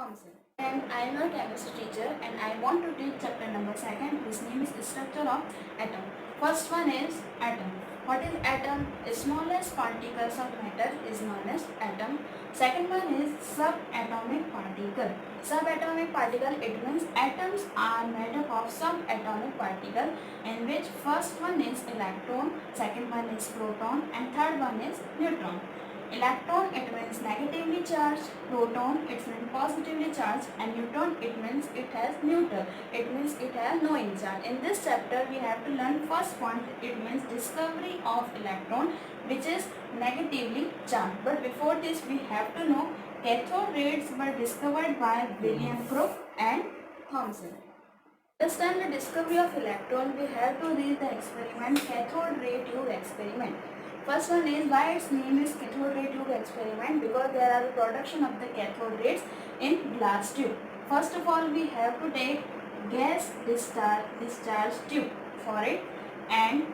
Thompson. And I am a chemistry teacher and I want to teach chapter number 2. His name is Structure of Atom. First one is atom. What is atom? Smallest particles of matter is known as atom. Second one is subatomic particle. Subatomic particle, it means atoms are made up of subatomic particle, in which first one is electron, second one is proton and third one is neutron. Electron, it means negatively charged, proton it means positively charged, and neutron it means it has neutral, it means it has no charge. In this chapter we have to learn first point, it means discovery of electron which is negatively charged. But before this we have to know cathode rays were discovered by William Crookes and Thomson. To understand the discovery of electron, we have to read the experiment cathode ray tube experiment. First one is why its name is cathode ray tube experiment, because there are production of the cathode rays in glass tube. First of all, we have to take gas discharge tube for it, and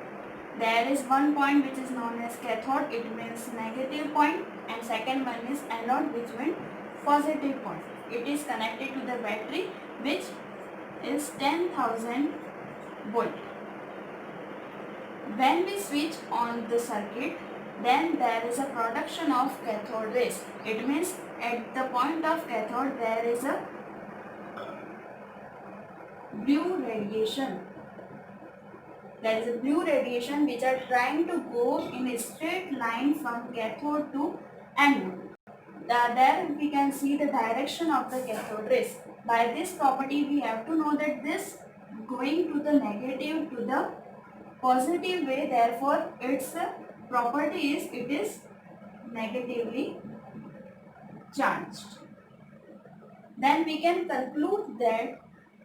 there is one point which is known as cathode, it means negative point, and second one is anode which means positive point. It is connected to the battery which is 10,000 volt. When we switch on the circuit, then there is a production of cathode rays. It means at the point of cathode there is a blue radiation. There is a blue radiation which are trying to go in a straight line from cathode to anode. There we can see the direction of the cathode rays. By this property we have to know that this going to the negative to the positive way, therefore its property is it is negatively charged. Then we can conclude that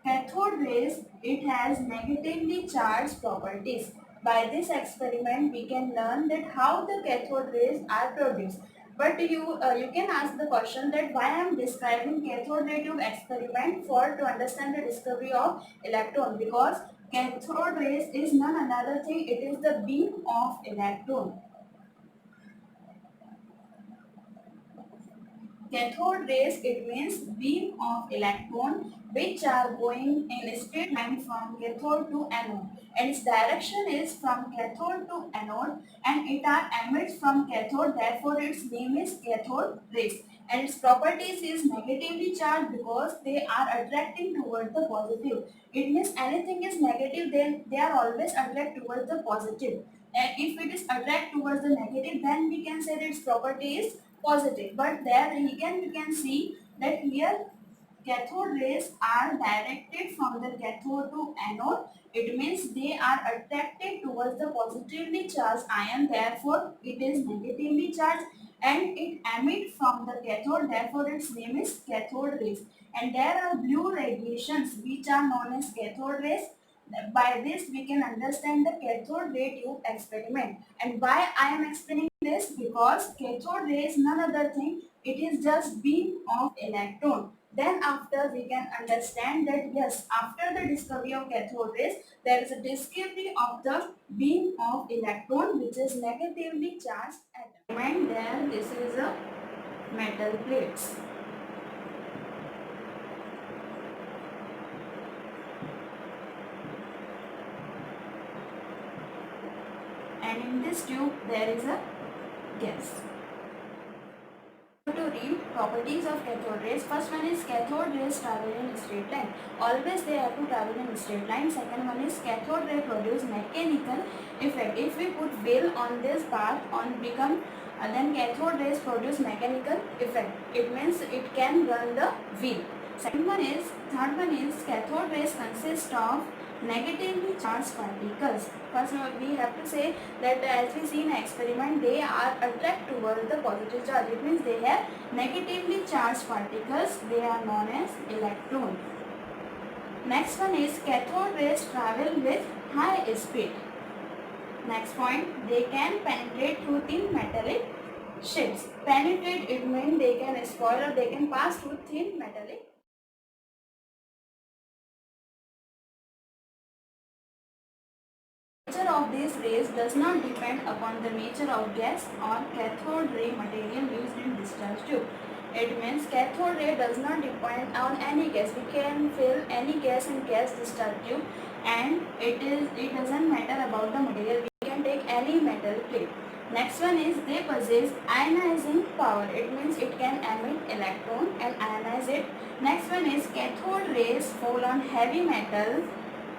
cathode rays it has negatively charged properties. By this experiment we can learn that how the cathode rays are produced. But you can ask the question that why I am describing cathode ray tube experiment for to understand the discovery of electron, because cathode rays is none another thing, it is the beam of electron. Cathode rays it means beam of electron which are going in a straight line from cathode to anode, and its direction is from cathode to anode, and it are emits from cathode, therefore its name is cathode rays. And its properties is negatively charged because they are attracting towards the positive. It means anything is negative, then they are always attract towards the positive. And if it is attract towards the negative, then we can say that its property is positive. But there again we can see that here cathode rays are directed from the cathode to anode. It means they are attracted towards the positively charged ion, therefore it is negatively charged, and it emits from the cathode, therefore its name is cathode rays. And there are blue radiations which are known as cathode rays. By this we can understand the cathode ray tube experiment. And why I am explaining this, because cathode ray is none other thing, it is just beam of electron. Then after we can understand that yes, after the discovery of cathode rays, there is a discovery of the beam of electron which is negatively charged atom. And there this is a metal plates. And in this tube there is a gas. To read properties of cathode rays, first one is cathode rays travel in straight line. Always they have to travel in straight line. Second one is cathode ray produce mechanical effect. If we put wheel on this part on become then cathode rays produce mechanical effect. It means it can run the wheel. Third one is cathode rays consist of negatively charged particles. First we have to say that as we see in experiment, they are attract towards the positive charge. It means they have negatively charged particles. They are known as electron. Next one is cathode rays travel with high speed. Next point, they can penetrate through thin metallic sheets. Penetrate it means they can spoil or they can pass through thin metallic. The nature of these rays does not depend upon the nature of gas or cathode ray material used in discharge tube. It means cathode ray does not depend on any gas. We can fill any gas in gas discharge tube, and it doesn't matter about the material. We can take any metal plate. Next one is they possess ionizing power. It means it can emit electron and ionize it. Next one is cathode rays fall on heavy metal.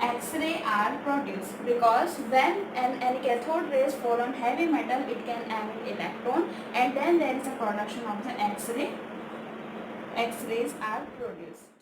X-ray are produced because when any cathode rays fall on heavy metal, it can emit electron, and then there is a production of the X-ray. X-rays are produced.